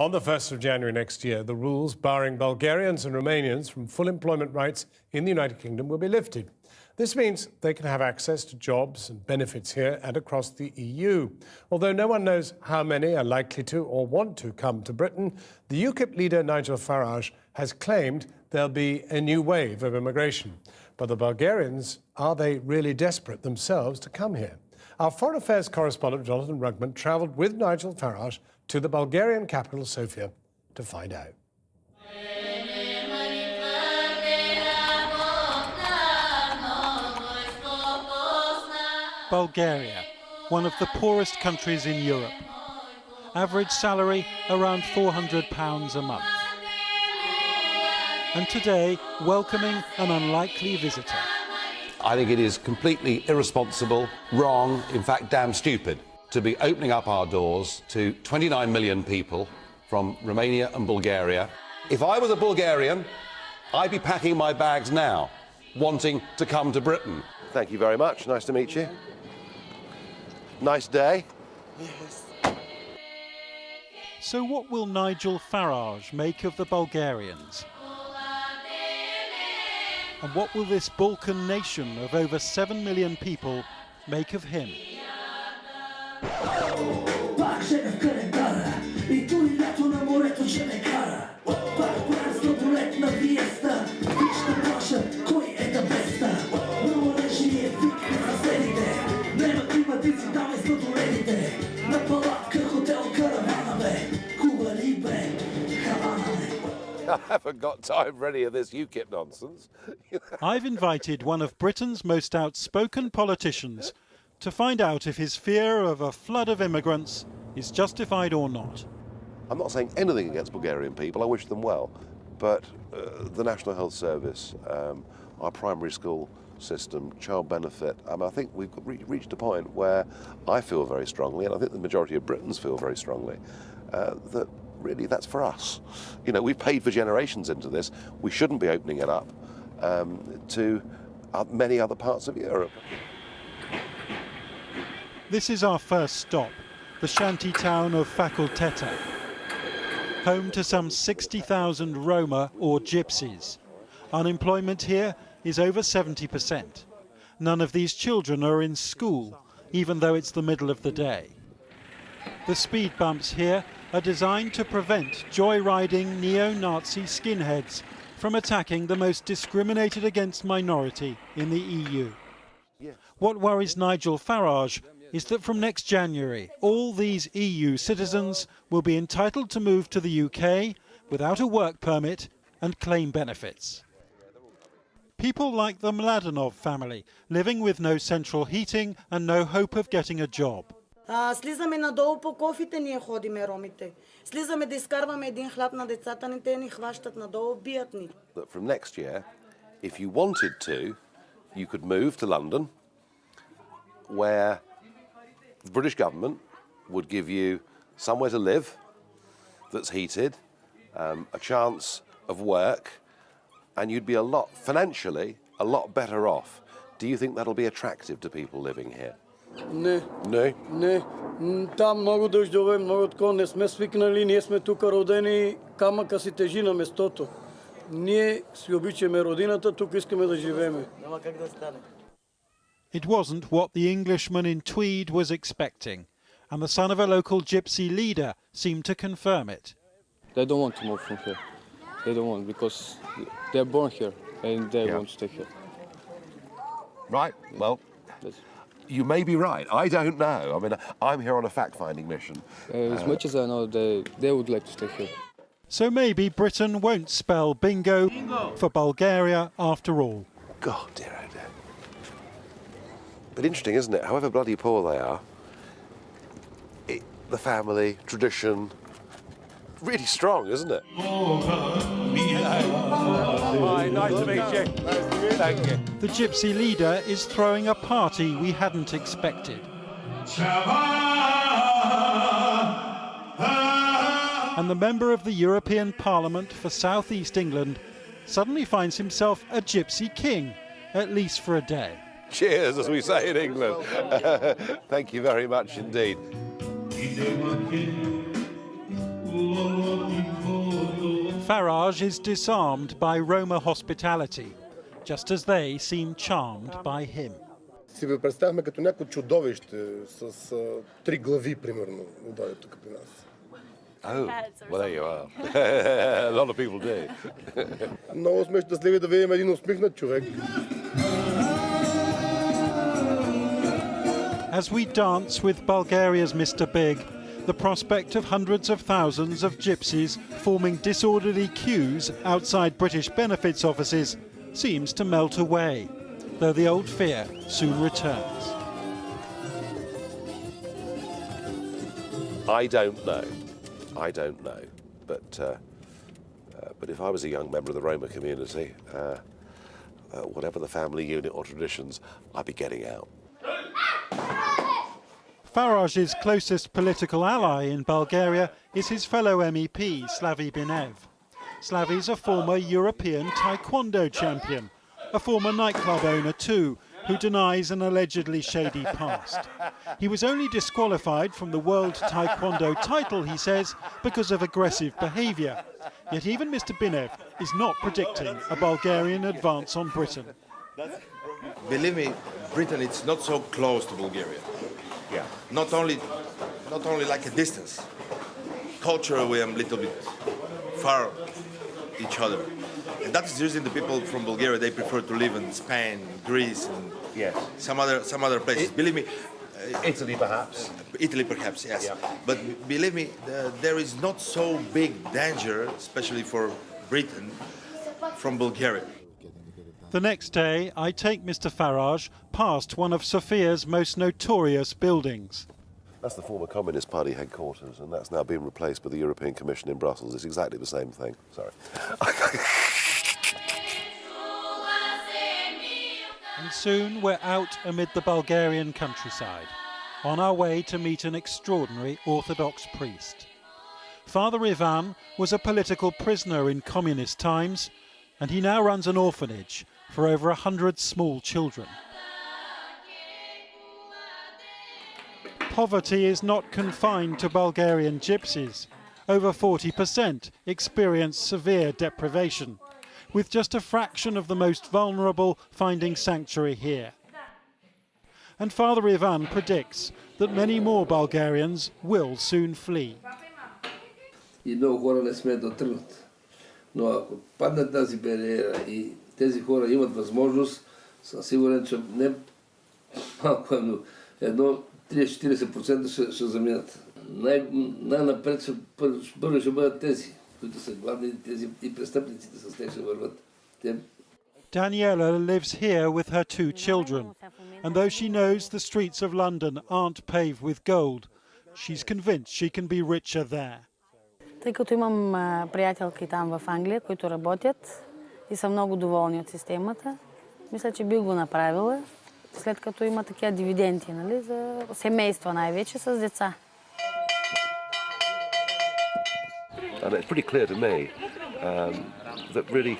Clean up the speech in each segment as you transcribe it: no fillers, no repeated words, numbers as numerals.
On the 1st of January next year, the rules barring Bulgarians and Romanians from full employment rights in the United Kingdom will be lifted. This means they can have access to jobs and benefits here and across the EU. Although no one knows how many are likely to or want to come to Britain, the UKIP leader Nigel Farage has claimed there'll be a new wave of immigration. But the Bulgarians, are they really desperate themselves to come here? Our Foreign Affairs correspondent Jonathan Rugman travelled with Nigel Farage to the Bulgarian capital, Sofia, to find out. Bulgaria, one of the poorest countries in Europe. Average salary around £400 a month. And today, welcoming an unlikely visitor. I think it is completely irresponsible, wrong, in fact damn stupid, to be opening up our doors to 29 million people from Romania and Bulgaria. If I was a Bulgarian, I'd be packing my bags now, wanting to come to Britain. Thank you very much. Nice to meet you. Nice day. Yes. So what will Nigel Farage make of the Bulgarians? And what will this Balkan nation of over 7 million people make of him? I haven't got time for any of this UKIP nonsense. I've invited one of Britain's most outspoken politicians to find out if his fear of a flood of immigrants is justified or not. I'm not saying anything against Bulgarian people, I wish them well, but the National Health Service, our primary school system, child benefit, I think we've reached a point where I feel very strongly, and I think the majority of Britons feel very strongly, that really that's for us. You know, we've paid for generations into this, we shouldn't be opening it up to many other parts of Europe. This is our first stop, the shanty town of Faculteta, home to some 60,000 Roma or gypsies. Unemployment here is over 70%. None of these children are in school, even though it's the middle of the day. The speed bumps here are designed to prevent joyriding neo-Nazi skinheads from attacking the most discriminated against minority in the EU. What worries Nigel Farage is that from next January, all these EU citizens will be entitled to move to the UK without a work permit and claim benefits. People like the Mladenov family, living with no central heating and no hope of getting a job. Слизаме надолу по кофите, ние ходиме ромите. Слизаме да изкарваме един хляб на децата ни, те ни хващат надолу, бият ни. From next year, if you wanted to, you could move to London, where the British government would give you somewhere to live that's heated, a chance of work, and you'd be financially a lot better off. Do you think that'll be attractive to people living here? Не. No? Не. Там много дъждове, много такова. Не сме свикнали, ние сме тук родени, камъка си тежи на местото. Ние си обичаме родината, тук искаме да живееме. Няма как да стане. It wasn't what the Englishman in tweed was expecting, and the son of a local gypsy leader seemed to confirm it. They don't want to move from here. They don't want, because they're born here and they want to stay here. Right, well, you may be right. I don't know. I mean, I'm here on a fact-finding mission. As much as I know, they would like to stay here. So maybe Britain won't spell bingo for Bulgaria after all. God, dear, oh dear. But interesting, isn't it? However bloody poor they are, the family, tradition, really strong, isn't it? Hi, nice to meet you. Thank you. The gypsy leader is throwing a party we hadn't expected. And the member of the European Parliament for South East England suddenly finds himself a gypsy king, at least for a day. Cheers, as we say in England. Thank you very much indeed. Farage is disarmed by Roma hospitality, just as they seem charmed by him. Си го представяхме като някакво чудовище с три глави, примерно, дойде тук при нас. Oh, well, there you are. A lot of people do. Много сме щастливи да видим един усмихнат човек. As we dance with Bulgaria's Mr. Big, the prospect of hundreds of thousands of gypsies forming disorderly queues outside British benefits offices seems to melt away, though the old fear soon returns. I don't know. I don't know. But if I was a young member of the Roma community, whatever the family unit or traditions, I'd be getting out. Farage's closest political ally in Bulgaria is his fellow MEP, Slavi Binev. Slavi's a former European Taekwondo champion, a former nightclub owner too, who denies an allegedly shady past. He was only disqualified from the World Taekwondo title, he says, because of aggressive behaviour. Yet even Mr. Binev is not predicting a Bulgarian advance on Britain. Believe me, Britain is not so close to Bulgaria. Yeah. Not only like a distance. Culturally, we are a little bit far each other. And that is the reason the people from Bulgaria, they prefer to live in Spain, Greece, and Yes. some other places. Believe me, Italy, perhaps. Italy perhaps, yes. Yeah. But believe me, there is not so big danger, especially for Britain, from Bulgaria. The next day, I take Mr. Farage past one of Sofia's most notorious buildings. That's the former Communist Party headquarters, and that's now been replaced by the European Commission in Brussels. It's exactly the same thing. Sorry. And soon we're out amid the Bulgarian countryside, on our way to meet an extraordinary Orthodox priest. Father Ivan was a political prisoner in communist times, and he now runs an orphanage for over 100 small children. Poverty is not confined to Bulgarian gypsies. Over 40% experience severe deprivation, with just a fraction of the most vulnerable finding sanctuary here. And Father Ivan predicts that many more Bulgarians will soon flee. И много хора не смеят да тръгнат. Но ако падне тази бариера и тези хора имат възможност, съм сигурен, че не малко, но едно 30-40% ще заминат. Най-напред първо ще бъдат тези, които са гладни, тези и престъпниците с тях ще върват. Daniela lives here with her two children, and though she knows the streets of London aren't paved with gold, she's convinced she can be richer there. Тъй като имам приятелки там в Англия, които работят и са много доволни от системата, мисля, че бих го направила, след като има такива дивиденти, нали, за семейства най-вече с деца. And it's pretty clear to me that really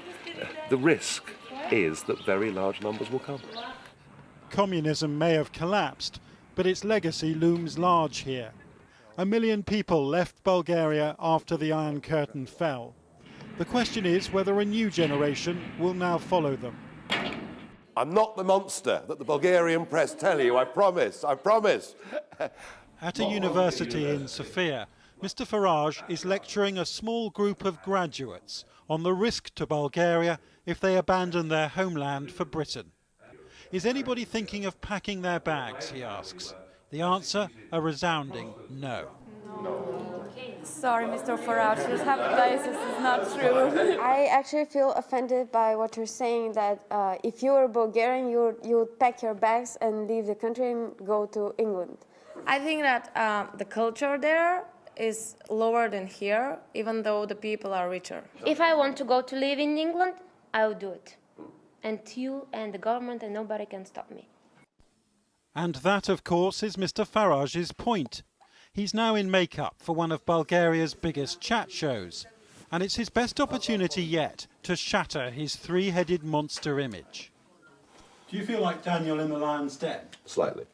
the risk is that very large numbers will come. Communism may have collapsed, but its legacy looms large here. 1 million people left Bulgaria after the Iron Curtain fell. The question is whether a new generation will now follow them. I'm not the monster that the Bulgarian press tell you, I promise, I promise. At a university in Sofia, Mr. Farage is lecturing a small group of graduates on the risk to Bulgaria if they abandon their homeland for Britain. Is anybody thinking of packing their bags, he asks. The answer, a resounding no. Sorry, Mr. Farage, this is not true. I actually feel offended by what you're saying, that if you were Bulgarian, you would pack your bags and leave the country and go to England. I think that the culture there is lower than here, even though the people are richer. If I want to go to live in England, I will do it. And you and the government and nobody can stop me. And that, of course, is Mr. Farage's point. He's now in makeup for one of Bulgaria's biggest chat shows, and it's his best opportunity yet to shatter his three-headed monster image. Do you feel like Daniel in The Lion's Den? Slightly.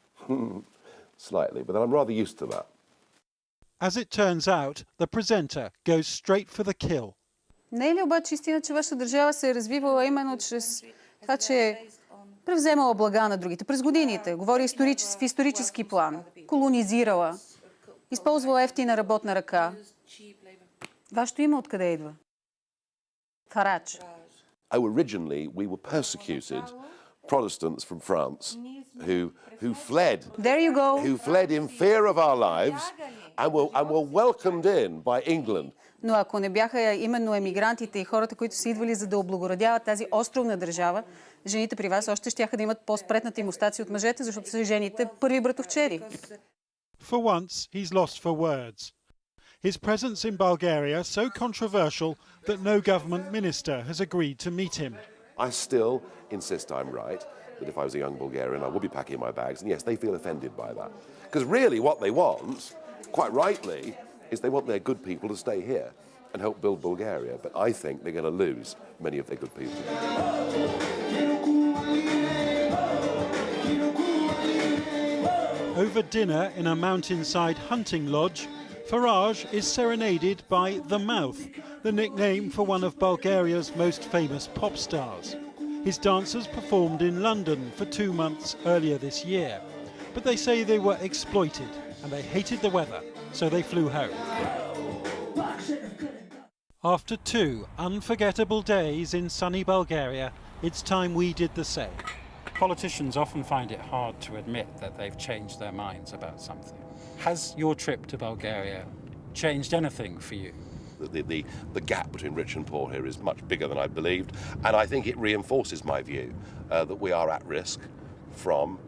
Slightly, but I'm rather used to that. As it turns out, the presenter goes straight for the kill. Не е ли обаче истина, че вашата държава се е развивала именно чрез това, че е превземала блага на другите през годините? Говори в исторически план. Колонизирала. Използвала ефтина работна ръка. Вашето име откъде идва? Фарадж. Originally, we were persecuted Protestants from France who fled. There you go. Who fled in fear of our lives and were welcomed in by England. Но ако не бяха именно емигрантите и хората, които са идвали за да облагородяват тази островна държава, жените при вас още щяха да имат по-спретнати мустаци от мъжете, защото са жените първи братовчери. For once, he's lost for words. His presence in Bulgaria so controversial that no government minister has agreed to meet him. I still insist I'm right, that if I was a young Bulgarian, I would be packing my bags, and yes, they feel offended by that. Because really what they want, quite rightly, is they want their good people to stay here and help build Bulgaria. But I think they're going to lose many of their good people. Over dinner in a mountainside hunting lodge, Farage is serenaded by The Mouth, the nickname for one of Bulgaria's most famous pop stars. His dancers performed in London for 2 months earlier this year, but they say they were exploited and they hated the weather, so they flew home. After 2 unforgettable days in sunny Bulgaria, it's time we did the same. Politicians often find it hard to admit that they've changed their minds about something. Has your trip to Bulgaria changed anything for you? The gap between rich and poor here is much bigger than I believed, and I think it reinforces my view that we are at risk from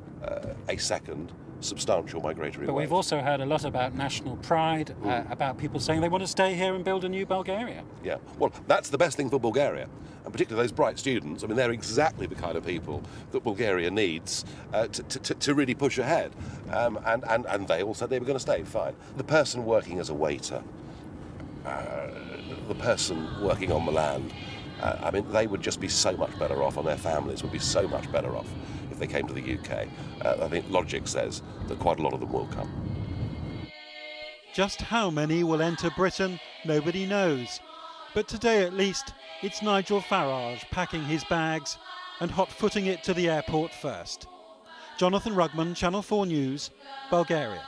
a second substantial migratory wave. But we've also heard a lot about national pride, about people saying they want to stay here and build a new Bulgaria. Yeah, well, that's the best thing for Bulgaria, and particularly those bright students. I mean, they're exactly the kind of people that Bulgaria needs to really push ahead, and they all said they were going to stay, fine. The person working as a waiter, the person working on the land, I mean, they would just be so much better off, and their families would be so much better off if they came to the UK. I think logic says that quite a lot of them will come. Just how many will enter Britain, nobody knows. But today at least, it's Nigel Farage packing his bags and hot-footing it to the airport first. Jonathan Rugman, Channel 4 News, Bulgaria.